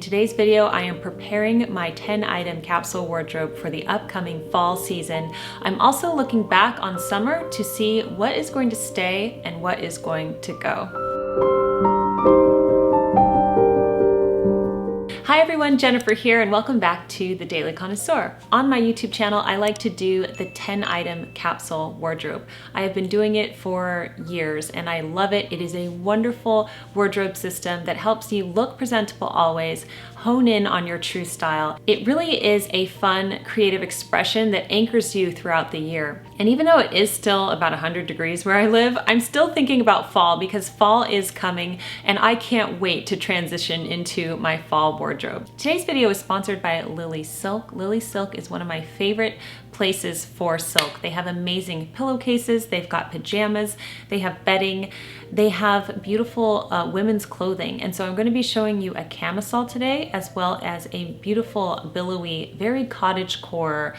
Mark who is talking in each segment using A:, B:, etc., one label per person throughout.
A: today's video, I am preparing my 10-item capsule wardrobe for the upcoming fall season. I'm also looking back on summer to see what is going to stay and what is going to go. Hi everyone, Jennifer here, and welcome back to the Daily Connoisseur. On my YouTube channel, I like to do the 10-item capsule wardrobe. I have been doing it for years and I love it. It is a wonderful wardrobe system that helps you look presentable always, hone in on your true style. It really is a fun, creative expression that anchors you throughout the year. And even though it is still about 100 degrees where I live, I'm still thinking about fall because fall is coming and I can't wait to transition into my fall wardrobe. Today's video is sponsored by Lily Silk. Lily Silk is one of my favorite places for silk. They have amazing pillowcases, they've got pajamas, they have bedding, they have beautiful women's clothing. And so I'm going to be showing you a camisole today, as well as a beautiful billowy, very cottagecore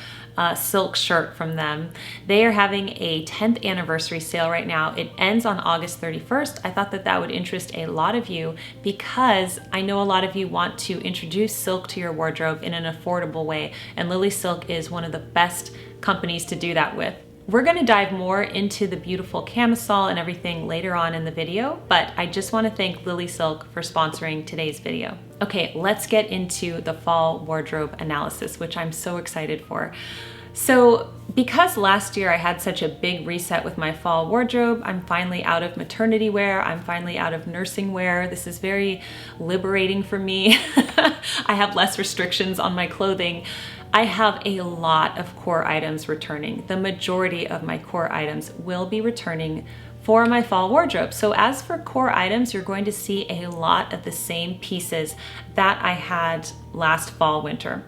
A: silk shirt from them. They are having a 10th anniversary sale right now. It ends on August 31st. I thought that that would interest a lot of you because I know a lot of you want to introduce silk to your wardrobe in an affordable way, and Lily Silk is one of the best companies to do that with. We're going to dive more into the beautiful camisole and everything later on in the video, but I just want to thank Lily Silk for sponsoring today's video. Okay, let's get into the fall wardrobe analysis, which I'm so excited for. So because last year I had such a big reset with my fall wardrobe, I'm finally out of maternity wear, I'm finally out of nursing wear. This is very liberating for me. I have less restrictions on my clothing. I have a lot of core items returning. The majority of my core items will be returning for my fall wardrobe. So as for core items, you're going to see a lot of the same pieces that I had last fall winter.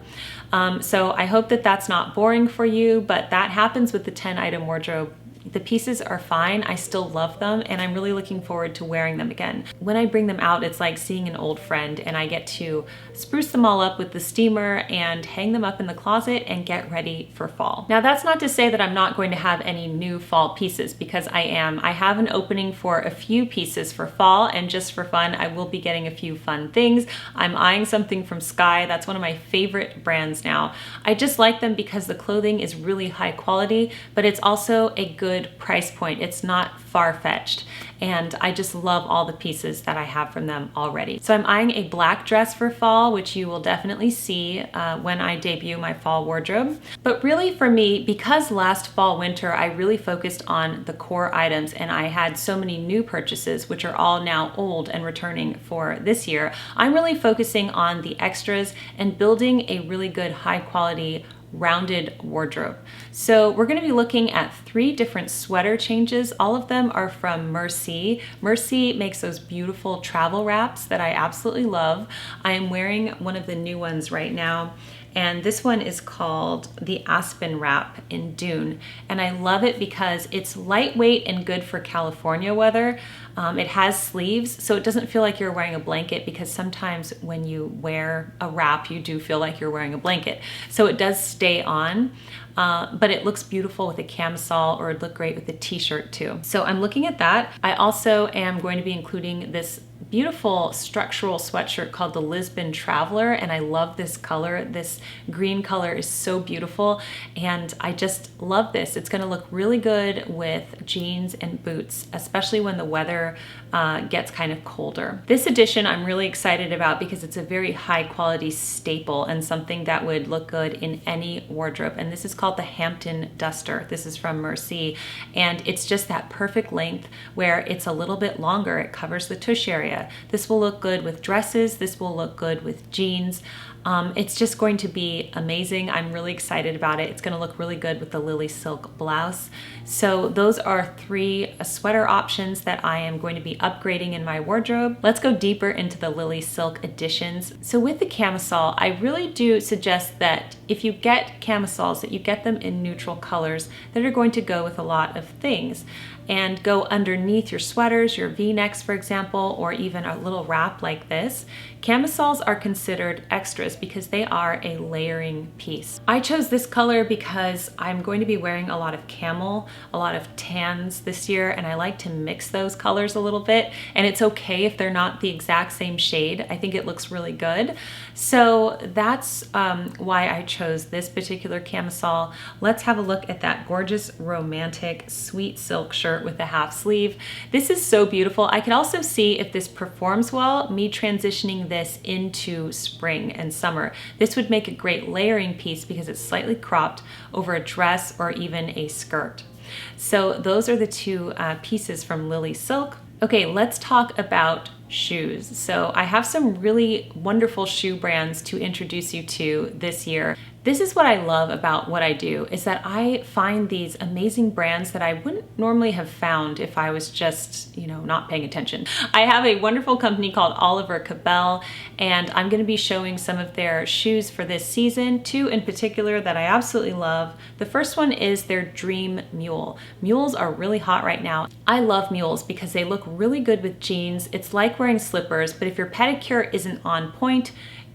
A: So I hope that that's not boring for you, but that happens with the 10-item wardrobe. The pieces are fine, I still love them, and I'm really looking forward to wearing them again. When I bring them out, it's like seeing an old friend, and I get to spruce them all up with the steamer and hang them up in the closet and get ready for fall. Now that's not to say that I'm not going to have any new fall pieces, because I am. I have an opening for a few pieces for fall, and just for fun, I will be getting a few fun things. I'm eyeing something from SKYE. That's one of my favorite brands now. I just like them because the clothing is really high quality, but it's also a good price point. It's not far-fetched, and I just love all the pieces that I have from them already. So I'm eyeing a black dress for fall, which you will definitely see when I debut my fall wardrobe. But really for me, because last fall winter I really focused on the core items and I had so many new purchases, which are all now old and returning for this year, I'm really focusing on the extras and building a really good high quality rounded wardrobe. So we're going to be looking at 3 different sweater changes. All of them are from MerSea. MerSea makes those beautiful travel wraps that I absolutely love. I am wearing one of the new ones right now, and this one is called the Aspen Wrap in Dune. And I love it because it's lightweight and good for California weather. It has sleeves, so it doesn't feel like you're wearing a blanket, because sometimes when you wear a wrap, you do feel like you're wearing a blanket. So it does stay on, but it looks beautiful with a camisole, or it'd look great with a t-shirt too. So I'm looking at that. I also am going to be including this beautiful structural sweatshirt called the Lisbon Traveler, and I love this color. This green color is so beautiful, and I just love this. It's gonna look really good with jeans and boots, especially when the weather gets kind of colder. This edition I'm really excited about because it's a very high quality staple and something that would look good in any wardrobe, and this is called the Hampton Duster. This is from MerSea, and it's just that perfect length where it's a little bit longer. It covers the tush area. This will look good with dresses. This will look good with jeans. It's just going to be amazing. I'm really excited about it. It's going to look really good with the Lily Silk blouse. So those are 3 sweater options that I am going to be upgrading in my wardrobe. Let's go deeper into the Lily Silk additions. So with the camisole, I really do suggest that if you get camisoles, that you get them in neutral colors that are going to go with a lot of things. and go underneath your sweaters, your V-necks, for example, or even a little wrap like this. Camisoles are considered extras because they are a layering piece. I chose this color because I'm going to be wearing a lot of camel, a lot of tans this year, and I like to mix those colors a little bit, and it's okay if they're not the exact same shade. I think it looks really good. So that's why I chose this particular camisole. Let's have a look at that gorgeous, romantic, sweet silk shirt with the half sleeve. This is so beautiful. I can also see if this performs well, me transitioning this into spring and summer. This would make a great layering piece because it's slightly cropped over a dress or even a skirt. So those are the two pieces from Lily Silk. Okay, let's talk about shoes. So I have some really wonderful shoe brands to introduce you to this year. This is what I love about what I do, is that I find these amazing brands that I wouldn't normally have found if I was just, not paying attention. I have a wonderful company called Oliver Cabell, and I'm going to be showing some of their shoes for this season, two in particular that I absolutely love. The first one is their Dream Mule. Mules are really hot right now. I love mules because they look really good with jeans. It's like wearing slippers, but if your pedicure isn't on point,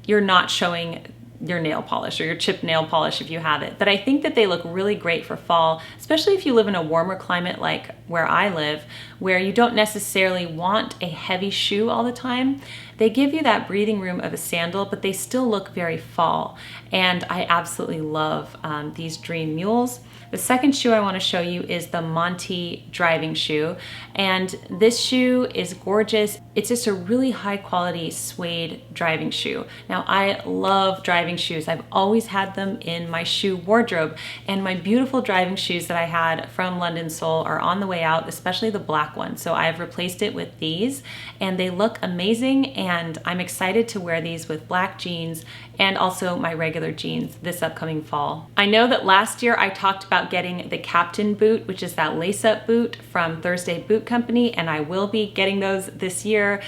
A: you're not showing your nail polish or your chipped nail polish if you have it. But I think that they look really great for fall, especially if you live in a warmer climate like where I live, where you don't necessarily want a heavy shoe all the time. They give you that breathing room of a sandal, but they still look very fall. And I absolutely love these Dream Mules. The second shoe I want to show you is the Monty driving shoe. And this shoe is gorgeous. It's just a really high quality suede driving shoe. Now I love driving shoes. I've always had them in my shoe wardrobe, and my beautiful driving shoes that I had from London Sole are on the way out, especially the black one. So I've replaced it with these, and they look amazing, and I'm excited to wear these with black jeans and also my regular jeans this upcoming fall. I know that last year I talked about getting the Captain boot, which is that lace-up boot from Thursday Boot Company, and I will be getting those this year.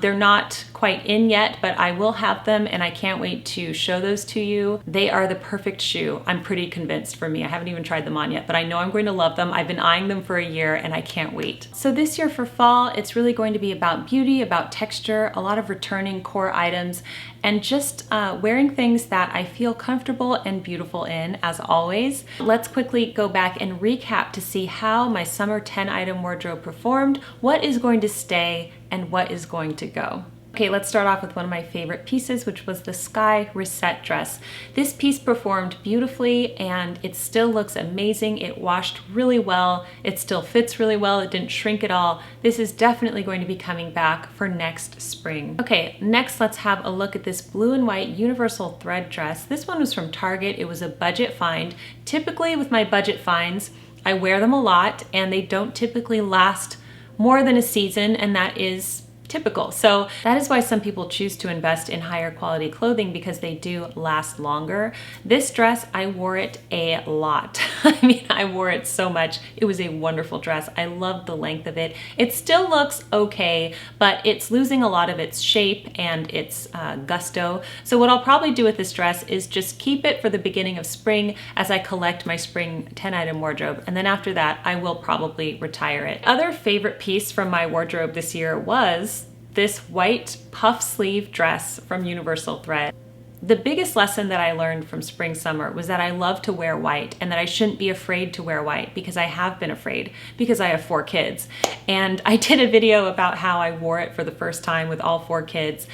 A: They're not quite in yet, but I will have them, and I can't wait to show those to you. They are the perfect shoe. I'm pretty convinced for me. I haven't even tried them on yet, but I know I'm going to love them. I've been eyeing them for a year, and I can't wait. So this year for fall, it's really going to be about beauty, about texture, a lot of returning core items, and just wearing things that I feel comfortable and beautiful in, as always. Let's quickly go back and recap to see how my summer 10 item wardrobe performed, what is going to stay, and what is going to go. Okay, let's start off with one of my favorite pieces, which was the SKYE Reset dress. This piece performed beautifully, and it still looks amazing. It washed really well. It still fits really well. It didn't shrink at all. This is definitely going to be coming back for next spring. Okay, next let's have a look at this blue and white universal thread dress. This one was from Target. It was a budget find. Typically with my budget finds, I wear them a lot, and they don't typically last more than a season, and that is typical. So that is why some people choose to invest in higher quality clothing, because they do last longer. This dress, I wore it a lot. I mean, I wore it so much. It was a wonderful dress. I loved the length of it. It still looks okay, but it's losing a lot of its shape and its gusto. So what I'll probably do with this dress is just keep it for the beginning of spring as I collect my spring 10 item wardrobe. And then after that, I will probably retire it. Other favorite piece from my wardrobe this year was this white puff sleeve dress from Universal Thread. The biggest lesson that I learned from spring summer was that I love to wear white, and that I shouldn't be afraid to wear white, because I have been afraid because I have 4 kids. And I did a video about how I wore it for the first time with all 4 kids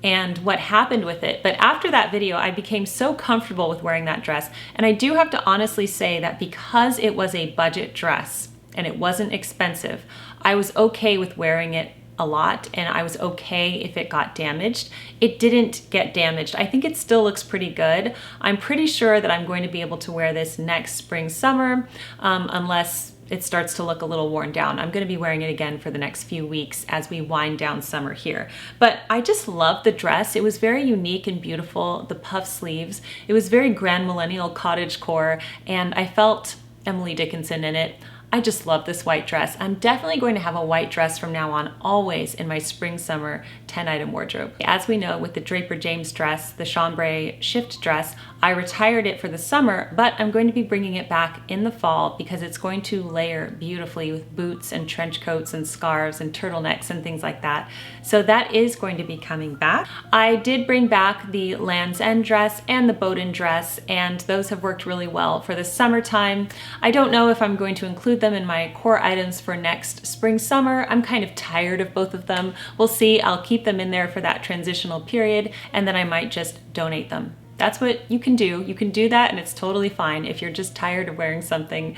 A: and what happened with it. But after that video, I became so comfortable with wearing that dress. And I do have to honestly say that because it was a budget dress and it wasn't expensive, I was okay with wearing it a lot, and I was okay if it got damaged. It didn't get damaged. I think it still looks pretty good. I'm pretty sure that I'm going to be able to wear this next spring, summer, unless it starts to look a little worn down. I'm going to be wearing it again for the next few weeks as we wind down summer here. But I just love the dress. It was very unique and beautiful. The puff sleeves. It was very grand millennial cottagecore, and I felt Emily Dickinson in it. I just love this white dress. I'm definitely going to have a white dress from now on, always in my spring summer 10 item wardrobe. As we know, with the Draper James dress, the chambray shift dress, I retired it for the summer, but I'm going to be bringing it back in the fall because it's going to layer beautifully with boots and trench coats and scarves and turtlenecks and things like that. So that is going to be coming back. I did bring back the Land's End dress and the Bowdoin dress, and those have worked really well for the summertime. I don't know if I'm going to include them in my core items for next spring summer. I'm kind of tired of both of them. We'll see. I'll keep them in there for that transitional period, and then I might just donate them. That's what you can do. You can do that, and it's totally fine. If you're just tired of wearing something,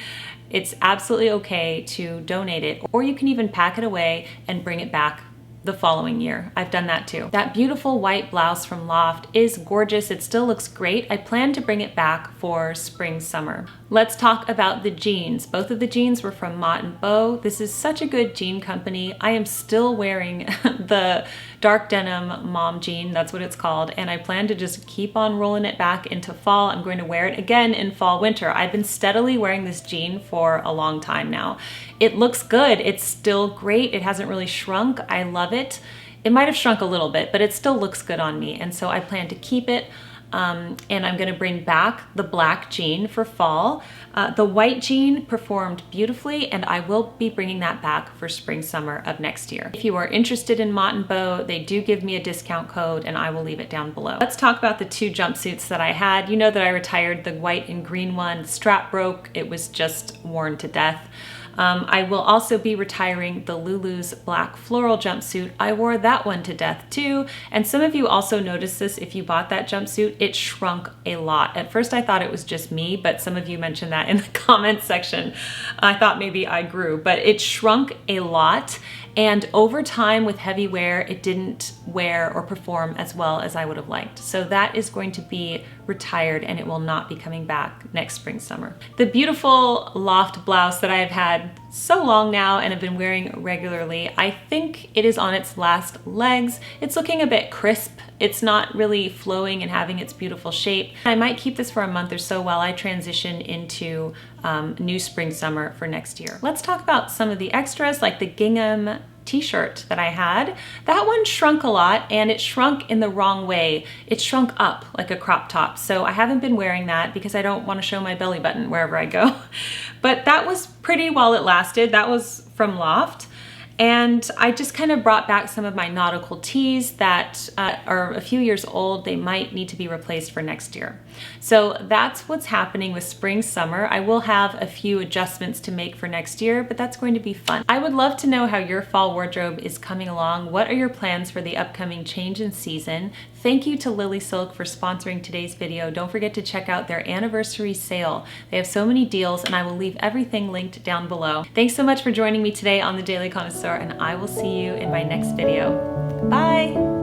A: it's absolutely okay to donate it, or you can even pack it away and bring it back the following year. I've done that too. That beautiful white blouse from Loft is gorgeous. It still looks great. I plan to bring it back for spring, summer. Let's talk about the jeans. Both of the jeans were from Mott Bow. This is such a good jean company. I am still wearing the dark denim mom jean, that's what it's called, and I plan to just keep on rolling it back into fall. I'm going to wear it again in fall, winter. I've been steadily wearing this jean for a long time now. It looks good. It's still great. It hasn't really shrunk. I love it. It might have shrunk a little bit, but it still looks good on me, and so I plan to keep it. And I'm going to bring back the black jean for fall. The white jean performed beautifully, and I will be bringing that back for spring, summer of next year. If you are interested in Mott Bow, they do give me a discount code, and I will leave it down below. Let's talk about the two jumpsuits that I had. You know that I retired the white and green one. The strap broke. It was just worn to death. I will also be retiring the Lulu's black floral jumpsuit. I wore that one to death too, and some of you also noticed this if you bought that jumpsuit. It shrunk a lot. At first I thought it was just me, but some of you mentioned that in the comments section. I thought maybe I grew, but it shrunk a lot, and over time with heavy wear, it didn't wear or perform as well as I would have liked. So that is going to be retired, and it will not be coming back next spring, summer. The beautiful Loft blouse that I've had so long now and have been wearing regularly, I think it is on its last legs. It's looking a bit crisp. It's not really flowing and having its beautiful shape. I might keep this for a month or so while I transition into new spring, summer for next year. Let's talk about some of the extras, like the gingham t-shirt that I had. That one shrunk a lot, and it shrunk in the wrong way. It shrunk up like a crop top. So I haven't been wearing that because I don't want to show my belly button wherever I go. But that was pretty while it lasted. That was from Loft. And I just kind of brought back some of my nautical tees that are a few years old. They might need to be replaced for next year. So that's what's happening with spring, summer. I will have a few adjustments to make for next year, but that's going to be fun. I would love to know how your fall wardrobe is coming along. What are your plans for the upcoming change in season? Thank you to Lily Silk for sponsoring today's video. Don't forget to check out their anniversary sale. They have so many deals, and I will leave everything linked down below. Thanks so much for joining me today on The Daily Connoisseur, and I will see you in my next video. Bye!